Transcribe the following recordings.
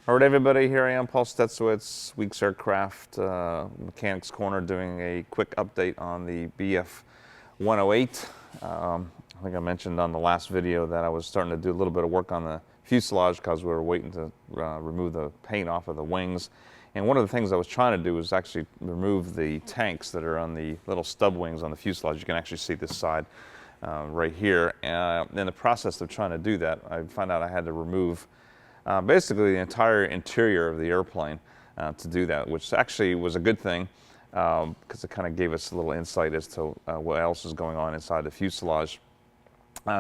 All right, everybody, here I am, Paul Stecewycz, Weeks Aircraft Mechanics Corner, doing a quick update on the Bf-108. I think I mentioned on the last video that I was starting to do a little bit of work on the fuselage because we were waiting to remove the paint off of the wings. And one of the things I was trying to do was actually remove the tanks that are on the little stub wings on the fuselage. You can actually see this side right here. And in the process of trying to do that, I found out I had to remove basically the entire interior of the airplane to do that, which actually was a good thing because it kind of gave us a little insight as to what else is going on inside the fuselage.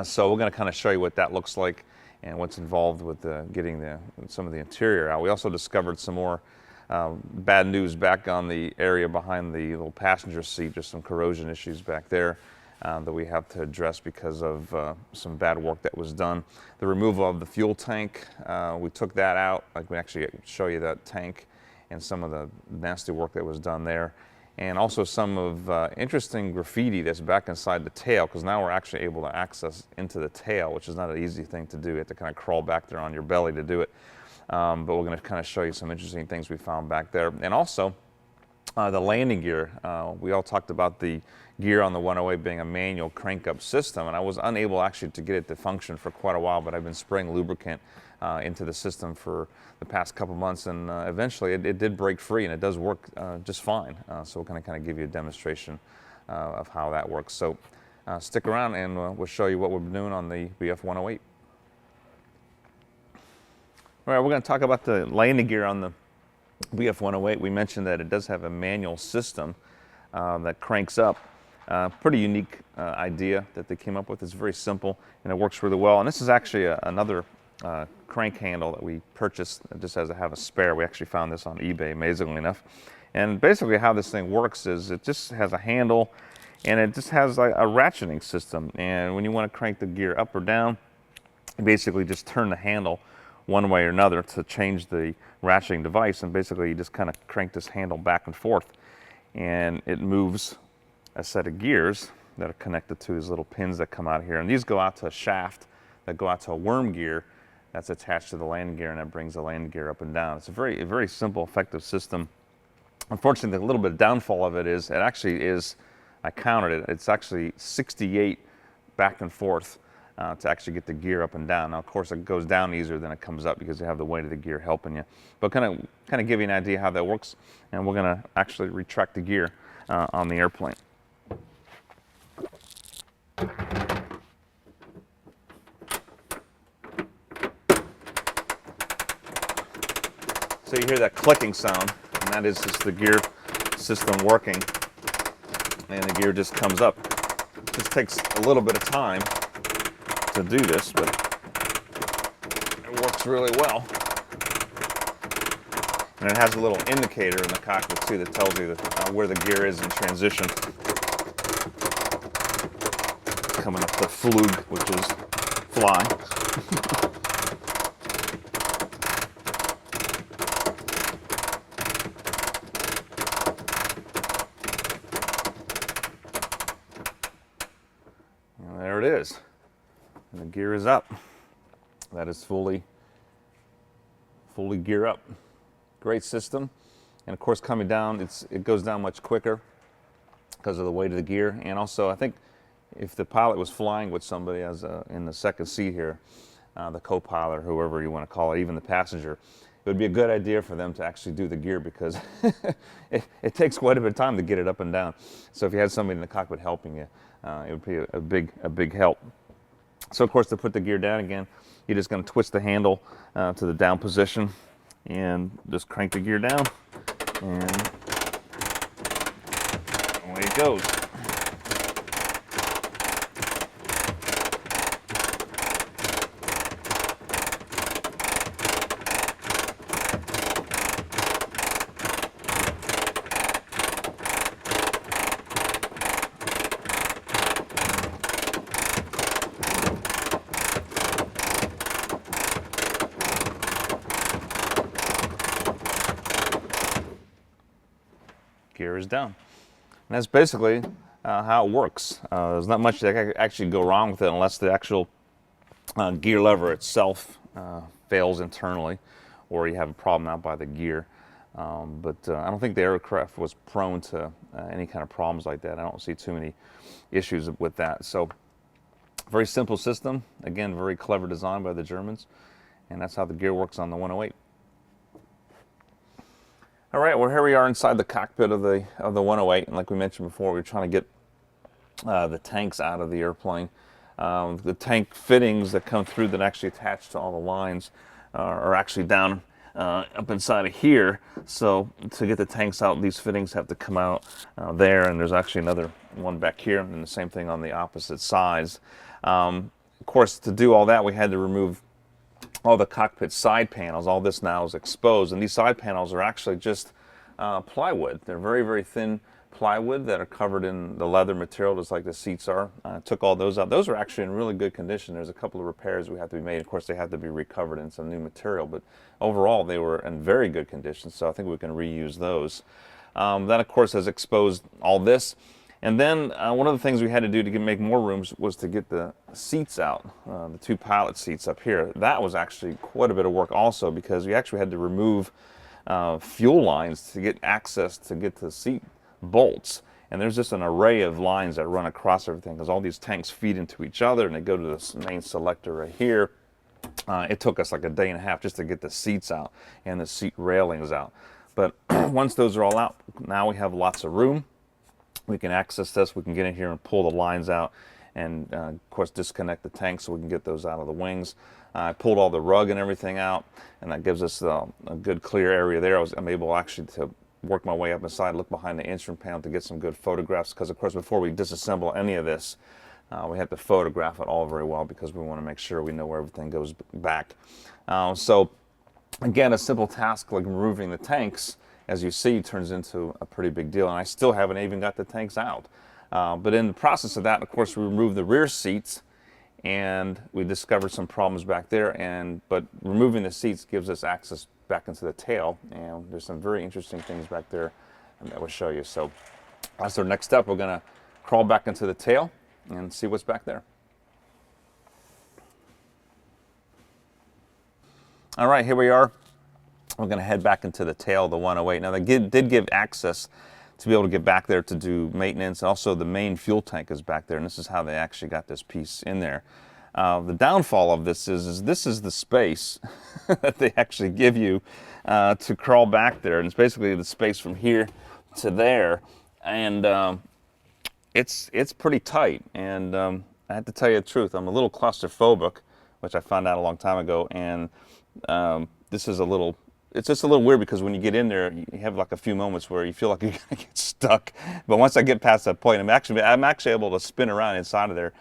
So we're going to kind of show you what that looks like and what's involved with getting some of the interior out. We also discovered some more bad news back on the area behind the little passenger seat. Just some corrosion issues back there that we have to address because of some bad work that was done. The removal of the fuel tank, we took that out. I can actually show you that tank and some of the nasty work that was done there. And also some of interesting graffiti that's back inside the tail, because now we're actually able to access into the tail, which is not an easy thing to do. You have to kind of crawl back there on your belly to do it. But we're going to kind of show you some interesting things we found back there. And also the landing gear. We all talked about the gear on the 108 being a manual crank-up system, and I was unable actually to get it to function for quite a while, but I've been spraying lubricant into the system for the past couple months, and eventually it did break free, and it does work just fine. So we're going to kind of give you a demonstration of how that works. So stick around, and we'll show you what we're doing on the Bf-108. All right, we're going to talk about the landing gear on the Bf-108. We mentioned that it does have a manual system that cranks up. Pretty unique idea that they came up with. It's very simple and it works really well. And this is actually another crank handle that we purchased just as I have a spare. We actually found this on eBay, amazingly enough. And basically how this thing works is it just has a handle and it just has like a ratcheting system. And when you want to crank the gear up or down, you basically just turn the handle one way or another to change the ratcheting device. And basically you just kind of crank this handle back and forth and it moves a set of gears that are connected to these little pins that come out here, and these go out to a shaft that go out to a worm gear that's attached to the landing gear, and that brings the landing gear up and down. It's a very simple, effective system. Unfortunately, the little bit of downfall of it is it actually is, I counted it, it's actually 68 back and forth to actually get the gear up and down. Now, of course, it goes down easier than it comes up because you have the weight of the gear helping you. But kind of give you an idea how that works, and we're going to actually retract the gear on the airplane. So you hear that clicking sound, and that is just the gear system working, and the gear just comes up. It just takes a little bit of time to do this, but it works really well. And it has a little indicator in the cockpit too that tells you where the gear is in transition. Coming up the flug, which is fly. And there it is. And the gear is up. That is fully gear up. Great system. And of course, coming down, it goes down much quicker because of the weight of the gear. And also, I think if the pilot was flying with somebody as in the second seat here, the co-pilot or whoever you want to call it, even the passenger, it would be a good idea for them to actually do the gear because it takes quite a bit of time to get it up and down. So if you had somebody in the cockpit helping you, it would be a big help. So of course, to put the gear down again, you're just going to twist the handle to the down position and just crank the gear down, and away it goes. Gear is down. And that's basically how it works. There's not much that can actually go wrong with it unless the actual gear lever itself fails internally, or you have a problem out by the gear. But I don't think the aircraft was prone to any kind of problems like that. I don't see too many issues with that. So very simple system. Again, very clever design by the Germans. And that's how the gear works on the 108. All right, well, here we are inside the cockpit of the 108. And like we mentioned before, we're trying to get the tanks out of the airplane. The tank fittings that come through that actually attach to all the lines are actually down up inside of here. So to get the tanks out, these fittings have to come out there, and there's actually another one back here, and the same thing on the opposite sides. Of course, to do all that, we had to remove all the cockpit side panels. All this now is exposed, and these side panels are actually just plywood. They're very, very thin plywood that are covered in the leather material, just like the seats are. Took all those out. Those are actually in really good condition. There's a couple of repairs we have to be made. Of course, they have to be recovered in some new material, but overall they were in very good condition, so I think we can reuse those. That, of course, has exposed all this. And then one of the things we had to do to make more rooms was to get the seats out, the two pilot seats up here. That was actually quite a bit of work also, because we actually had to remove fuel lines to get access to get to the seat bolts. And there's just an array of lines that run across everything, because all these tanks feed into each other and they go to this main selector right here. It took us like a day and a half just to get the seats out and the seat railings out. But once those are all out, now we have lots of room. We can access this. We can get in here and pull the lines out, and of course disconnect the tanks so we can get those out of the wings. I pulled all the rug and everything out, and that gives us a good clear area there. I'm able actually to work my way up inside, look behind the instrument panel to get some good photographs, because of course before we disassemble any of this, we have to photograph it all very well, because we want to make sure we know where everything goes back. So again, a simple task like removing the tanks, as you see, turns into a pretty big deal, and I still haven't even got the tanks out. But in the process of that, of course, we removed the rear seats, and we discovered some problems back there. But removing the seats gives us access back into the tail, and there's some very interesting things back there that we'll show you. So that's our next step. We're going to crawl back into the tail and see what's back there. All right, here we are. We're going to head back into the tail of the 108. Now, they did give access to be able to get back there to do maintenance. Also, the main fuel tank is back there, and this is how they actually got this piece in there. The downfall of this is this is the space that they actually give you to crawl back there, and it's basically the space from here to there, and it's pretty tight. And I have to tell you the truth, I'm a little claustrophobic, which I found out a long time ago, and this is it's just a little weird, because when you get in there, you have like a few moments where you feel like you're going to get stuck. But once I get past that point, I'm actually able to spin around inside of there,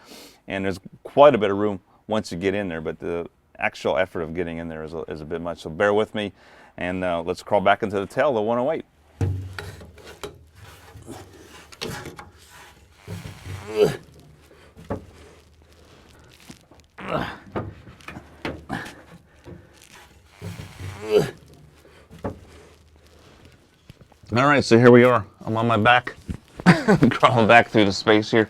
and there's quite a bit of room once you get in there. But the actual effort of getting in there is a bit much. So bear with me, and let's crawl back into the tail of the 108. All right, so here we are. I'm on my back, crawling back through the space here,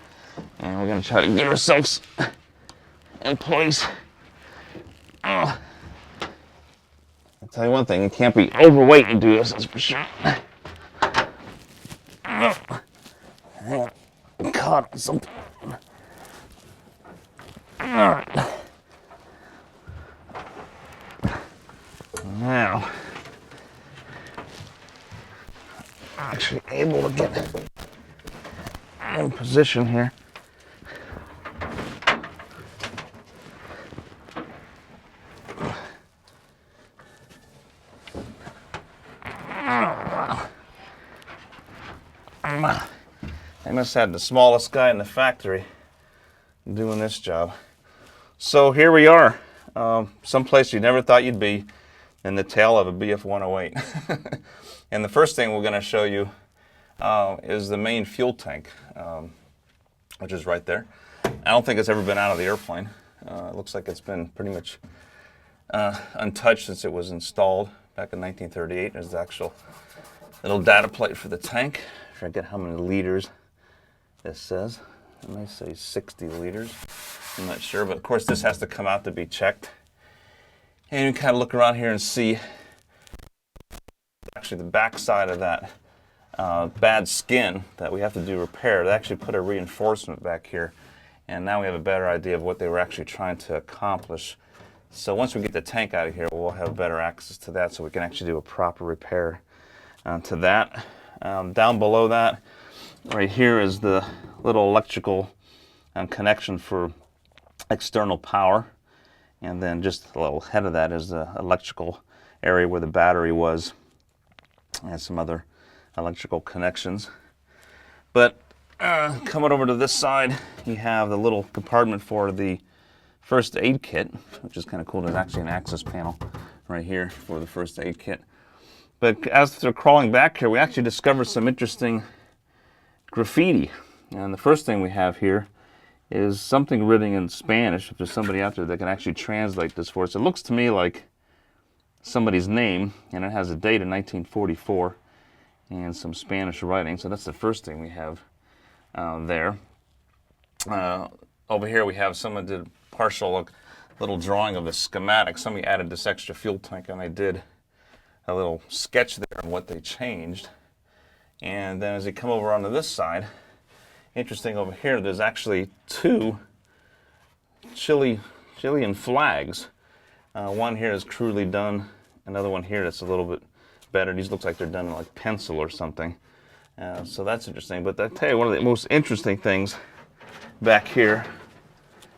and we're going to try to get ourselves in place. I'll tell you one thing, you can't be overweight and do this, that's for sure. Caught on something. All right. Now, I'm actually able to get in position here. I must have the smallest guy in the factory doing this job. So here we are, someplace you never thought you'd be, in the tail of a Bf-108. And the first thing we're going to show you is the main fuel tank, which is right there. I don't think it's ever been out of the airplane. It looks like it's been pretty much untouched since it was installed back in 1938. There's the actual little data plate for the tank. I forget how many liters this says. It might say 60 liters. I'm not sure, but of course this has to come out to be checked. And you can kind of look around here and see actually the back side of that bad skin that we have to do repair. They actually put a reinforcement back here, and now we have a better idea of what they were actually trying to accomplish. So once we get the tank out of here, we'll have better access to that so we can actually do a proper repair to that. Down below that, right here is the little electrical connection for external power, and then just a little ahead of that is the electrical area where the battery was, and some other electrical connections. But coming over to this side, you have the little compartment for the first aid kit, which is kind of cool. There's actually an access panel right here for the first aid kit. But as they're crawling back here, we actually discovered some interesting graffiti. And the first thing we have here is something written in Spanish. If there's somebody out there that can actually translate this for us. It looks to me like somebody's name, and it has a date of 1944 and some Spanish writing. So that's the first thing we have there. Over here we have someone did partial little drawing of the schematic. Somebody added this extra fuel tank, and they did a little sketch there of what they changed. And then as you come over onto this side, interesting over here, there's actually two Chilean flags. One here is crudely done, another one here that's a little bit better. These looks like they're done in like pencil or something. So that's interesting. But I tell you, one of the most interesting things back here,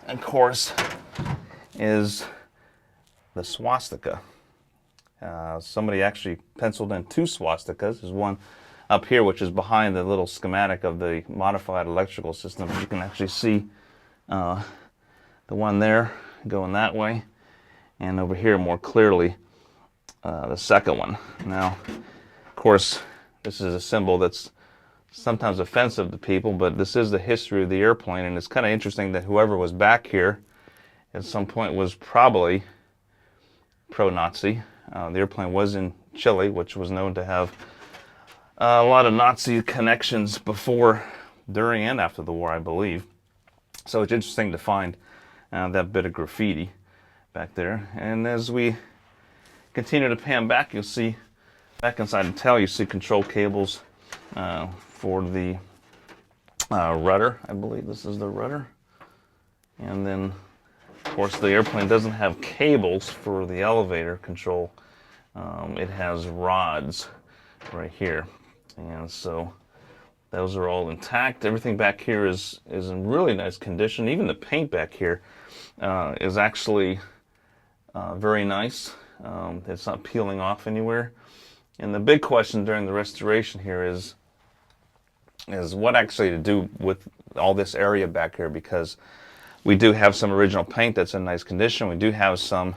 of course, is the swastika. Somebody actually penciled in two swastikas. There's one up here, which is behind the little schematic of the modified electrical system. You can actually see the one there going that way, and over here more clearly the second one. Now, of course, this is a symbol that's sometimes offensive to people, but this is the history of the airplane, and it's kind of interesting that whoever was back here at some point was probably pro-Nazi. The airplane was in Chile, which was known to have a lot of Nazi connections before, during, and after the war, I believe. So it's interesting to find that bit of graffiti back there. And as we continue to pan back, you'll see back inside the tail, you see control cables for the rudder. I believe this is the rudder. And then, of course, the airplane doesn't have cables for the elevator control. It has rods right here. And so those are all intact. Everything back here is in really nice condition. Even the paint back here is actually very nice. It's not peeling off anywhere. And the big question during the restoration here is what actually to do with all this area back here, because we do have some original paint that's in nice condition. We do have some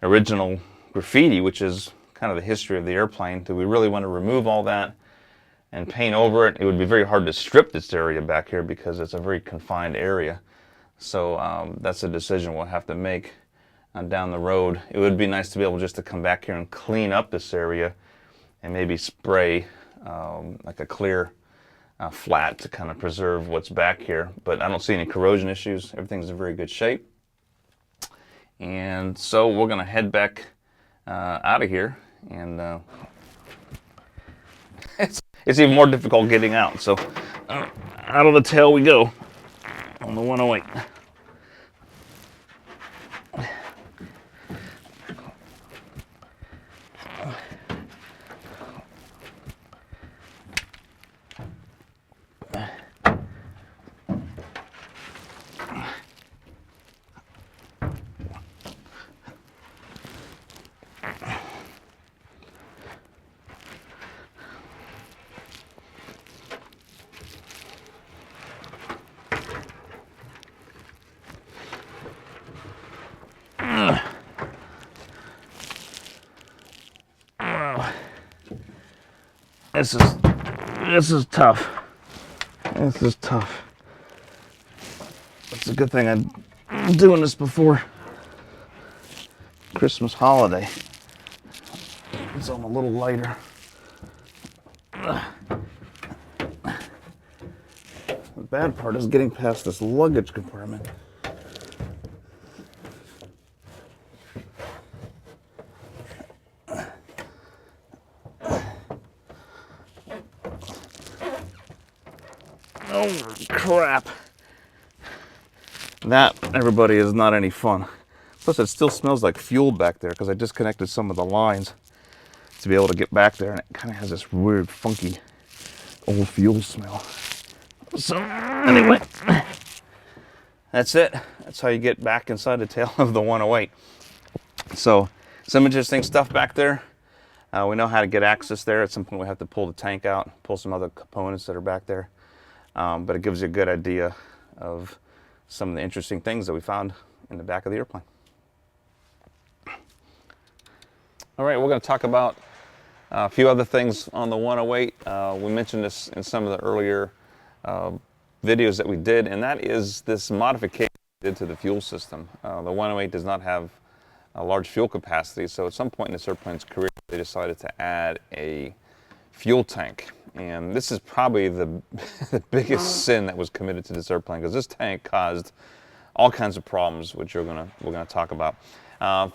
original graffiti, which is kind of the history of the airplane. Do we really want to remove all that and paint over it? It would be very hard to strip this area back here because it's a very confined area. So that's a decision we'll have to make down the road. It would be nice to be able just to come back here and clean up this area and maybe spray like a clear flat to kind of preserve what's back here. But I don't see any corrosion issues. Everything's in very good shape. And so we're going to head back out of here, and it's even more difficult getting out. So out of the tail we go on the 108. This is tough. This is tough. It's a good thing I'm doing this before Christmas holiday, so I'm a little lighter. The bad part is getting past this luggage compartment. Oh, crap. That, everybody, is not any fun. Plus, it still smells like fuel back there because I disconnected some of the lines to be able to get back there, and it kind of has this weird, funky, old fuel smell. So, anyway, that's it. That's how you get back inside the tail of the 108. So, some interesting stuff back there. We know how to get access there. At some point, we have to pull the tank out, pull some other components that are back there. But it gives you a good idea of some of the interesting things that we found in the back of the airplane. All right, we're going to talk about a few other things on the 108. We mentioned this in some of the earlier videos that we did, and that is this modification we did to the fuel system. The 108 does not have a large fuel capacity, so at some point in this airplane's career, they decided to add a fuel tank. And this is probably the biggest sin that was committed to this airplane, because this tank caused all kinds of problems, which we're gonna talk about.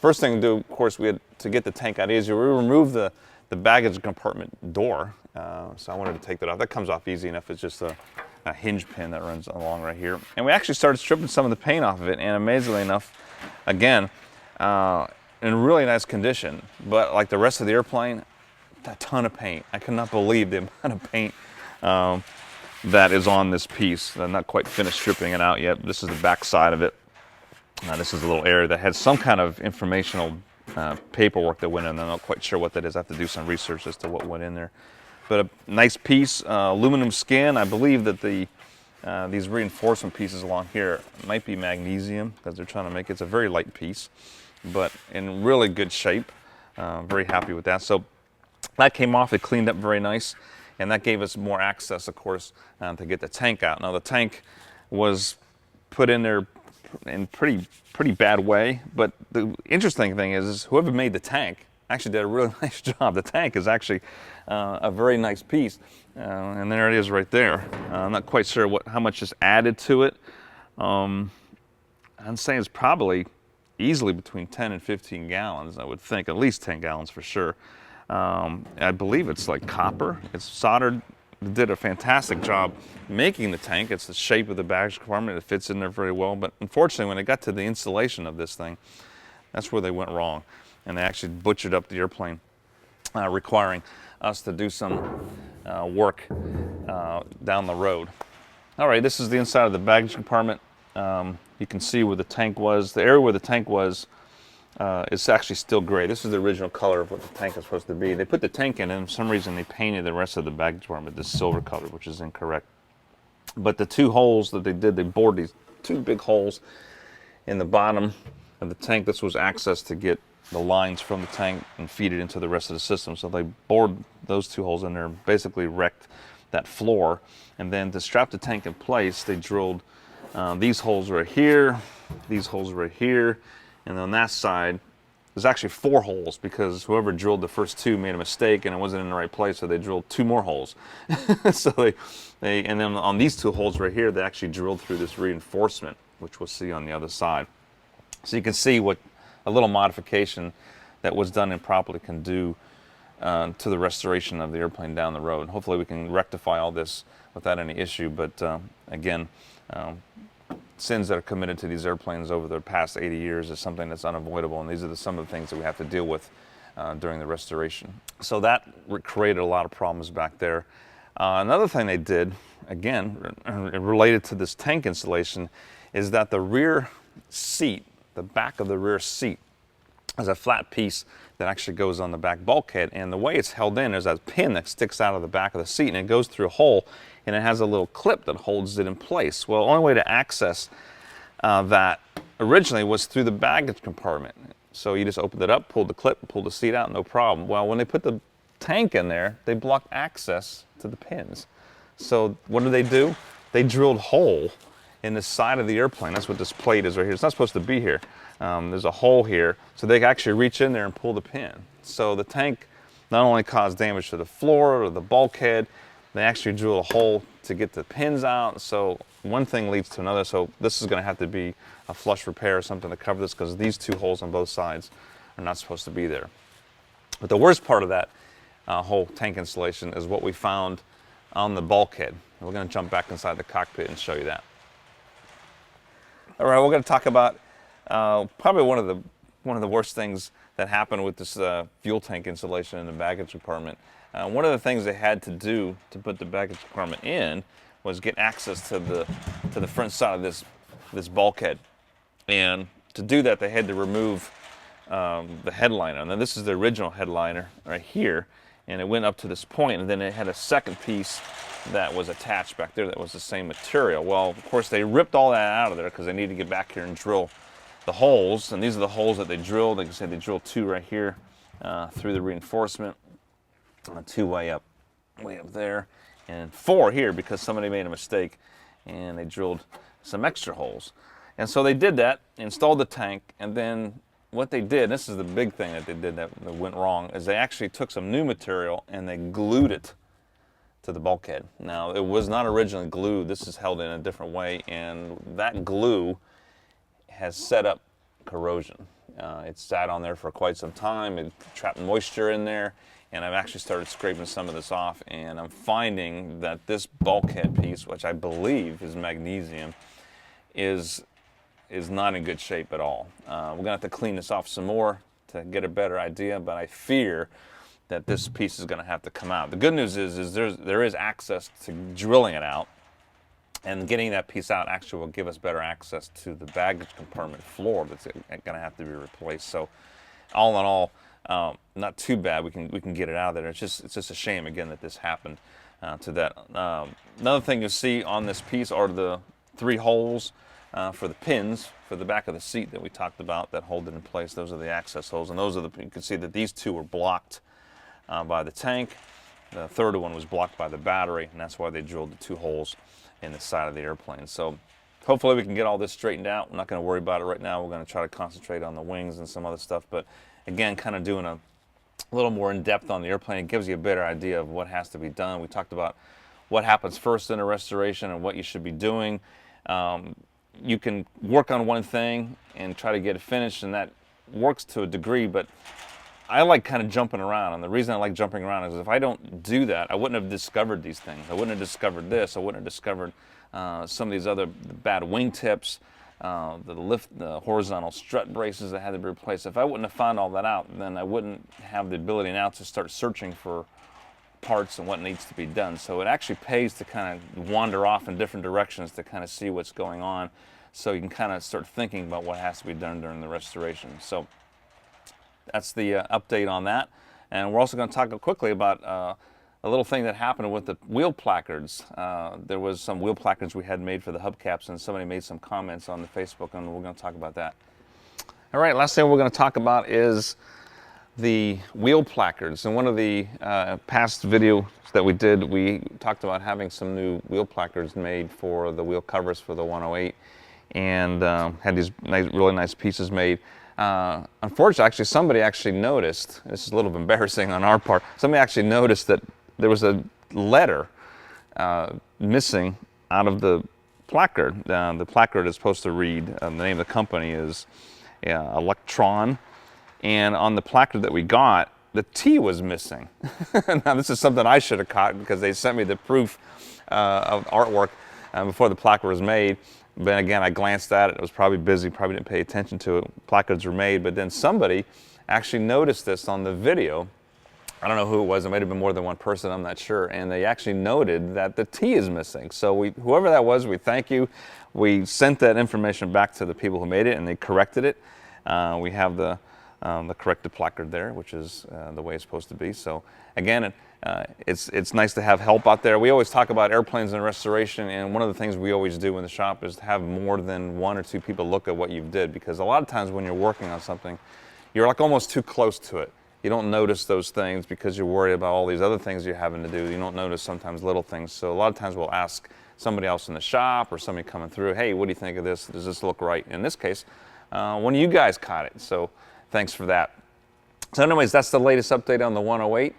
First thing to do, of course, we had to get the tank out easier. We removed the baggage compartment door, so I wanted to take that off. That comes off easy enough. It's just a hinge pin that runs along right here. And we actually started stripping some of the paint off of it, and amazingly enough, again, in really nice condition, but like the rest of the airplane, a ton of paint. I cannot believe the amount of paint that is on this piece. I'm not quite finished stripping it out yet. This is the back side of it. This is a little area that had some kind of informational paperwork that went in. I'm not quite sure what that is. I have to do some research as to what went in there. But a nice piece, aluminum skin. I believe that these reinforcement pieces along here might be magnesium, because they're trying to make it. It's a very light piece, but in really good shape. Very happy with that. So that came off. It cleaned up very nice, and that gave us more access, of course, to get the tank out. Now the tank was put in there in pretty bad way, but the interesting thing is whoever made the tank actually did a really nice job. The tank is actually a very nice piece, and there it is right there. I'm not quite sure how much is added to it. I'm saying it's probably easily between 10 and 15 gallons, I would think, at least 10 gallons for sure. I believe it's like copper. It's soldered. It did a fantastic job making the tank. It's the shape of the baggage compartment. It fits in there very well. But unfortunately, when it got to the installation of this thing, that's where they went wrong. And they actually butchered up the airplane, requiring us to do some work down the road. All right, this is the inside of the baggage compartment. You can see where the tank was. The area where the tank was is actually still gray. This is the original color of what the tank is supposed to be. They put the tank in, and for some reason they painted the rest of the baggage compartment this silver color, which is incorrect. But the two holes that they did, they bored these two big holes in the bottom of the tank. This was access to get the lines from the tank and feed it into the rest of the system. So they bored those two holes in there, basically wrecked that floor. And then to strap the tank in place, they drilled these holes right here, these holes right here, and on that side, there's actually 4 holes, because whoever drilled the first 2 made a mistake and it wasn't in the right place, so they drilled 2 more holes. So and then on these 2 holes right here, they actually drilled through this reinforcement, which we'll see on the other side. So you can see what a little modification that was done improperly can do to the restoration of the airplane down the road. Hopefully we can rectify all this without any issue, but again, sins that are committed to these airplanes over the past 80 years is something that's unavoidable, and these are some of the things that we have to deal with during the restoration. So that created a lot of problems back there. Another thing they did, again, related to this tank installation, is that the rear seat, the back of the rear seat, is a flat piece that actually goes on the back bulkhead, and the way it's held in is a pin that sticks out of the back of the seat, and it goes through a hole, and it has a little clip that holds it in place. Well, the only way to access that originally was through the baggage compartment. So you just opened it up, pulled the clip, pulled the seat out, no problem. Well, when they put the tank in there, they blocked access to the pins. So what did they do? They drilled a hole in the side of the airplane. That's what this plate is right here. It's not supposed to be here. There's a hole here, so they can actually reach in there and pull the pin. So the tank not only caused damage to the floor or the bulkhead, they actually drill a hole to get the pins out. So one thing leads to another. So this is going to have to be a flush repair or something to cover this, because these 2 holes on both sides are not supposed to be there. But the worst part of that whole tank installation is what we found on the bulkhead. We're going to jump back inside the cockpit and show you that. All right, we're going to talk about probably one of the worst things that happened with this fuel tank installation in the baggage compartment. One of the things they had to do to put the baggage compartment in was get access to the front side of this bulkhead, and to do that they had to remove the headliner. Now this is the original headliner right here, and it went up to this point, and then it had a second piece that was attached back there that was the same material. Well, of course, they ripped all that out of there because they need to get back here and drill the holes, and these are the holes that they drilled. Like I said, they drilled 2 right here through the reinforcement, 2 way up there, and 4 here because somebody made a mistake and they drilled some extra holes. And so they did that, installed the tank, and then what they did, and this is the big thing that they did that went wrong, is they actually took some new material and they glued it to the bulkhead. Now, it was not originally glued. This is held in a different way, and that glue has set up corrosion. It's sat on there for quite some time. It trapped moisture in there, and I've actually started scraping some of this off, and I'm finding that this bulkhead piece, which I believe is magnesium, is not in good shape at all. We're gonna have to clean this off some more to get a better idea, but I fear that this piece is going to have to come out. The good news is there is access to drilling it out, and getting that piece out actually will give us better access to the baggage compartment floor that's going to have to be replaced. So all in all, not too bad. We can get it out of there. It's just a shame again that this happened to that. Another thing you'll see on this piece are the 3 holes for the pins for the back of the seat that we talked about that hold it in place. Those are the access holes, and those are you can see that these 2 were blocked by the tank. The third one was blocked by the battery, and that's why they drilled the 2 holes in the side of the airplane. So hopefully we can get all this straightened out. We're not going to worry about it right now. We're going to try to concentrate on the wings and some other stuff, but again, kind of doing a little more in depth on the airplane. It gives you a better idea of what has to be done. We talked about what happens first in a restoration and what you should be doing. You can work on one thing and try to get it finished, and that works to a degree, but I like kind of jumping around, and the reason I like jumping around is if I don't do that, I wouldn't have discovered these things. I wouldn't have discovered this. I wouldn't have discovered some of these other bad wing tips, the horizontal strut braces that had to be replaced. If I wouldn't have found all that out, then I wouldn't have the ability now to start searching for parts and what needs to be done. So it actually pays to kind of wander off in different directions to kind of see what's going on, so you can kind of start thinking about what has to be done during the restoration. So that's the update on that. And we're also going to talk quickly about a little thing that happened with the wheel placards. There was some wheel placards we had made for the hubcaps, and somebody made some comments on the Facebook, and we're going to talk about that. All right, last thing we're going to talk about is the wheel placards. In one of the past videos that we did, we talked about having some new wheel placards made for the wheel covers for the 108, and had these really nice pieces made. Unfortunately, actually, somebody actually noticed, this is a little embarrassing on our part, somebody actually noticed that there was a letter missing out of the placard. The placard is supposed to read, the name of the company is Electron, and on the placard that we got, the T was missing. Now, this is something I should have caught because they sent me the proof of artwork before the placard was made. But again, I glanced at it. It was probably busy, probably didn't pay attention to it. Placards were made, but then somebody actually noticed this on the video. I don't know who it was. It might have been more than one person. I'm not sure. And they actually noted that the T is missing. So whoever that was, we thank you. We sent that information back to the people who made it, and they corrected it. We have the corrected placard there, which is the way it's supposed to be. So again, it's nice to have help out there. We always talk about airplanes and restoration, and one of the things we always do in the shop is to have more than 1 or 2 people look at what you've did, because a lot of times when you're working on something, you're like almost too close to it. You don't notice those things because you're worried about all these other things you're having to do. You don't notice sometimes little things. So a lot of times we'll ask somebody else in the shop or somebody coming through, hey, what do you think of this? Does this look right? In this case, one of you guys caught it. So thanks for that. So anyways, that's the latest update on the 108.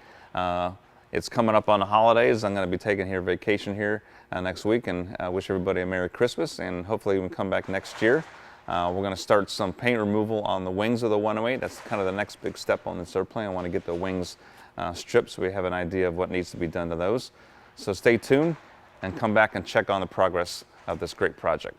It's coming up on the holidays. I'm going to be taking vacation here next week, and wish everybody a Merry Christmas, and hopefully we can come back next year. We're going to start some paint removal on the wings of the 108. That's kind of the next big step on this airplane. I want to get the wings stripped so we have an idea of what needs to be done to those. So stay tuned and come back and check on the progress of this great project.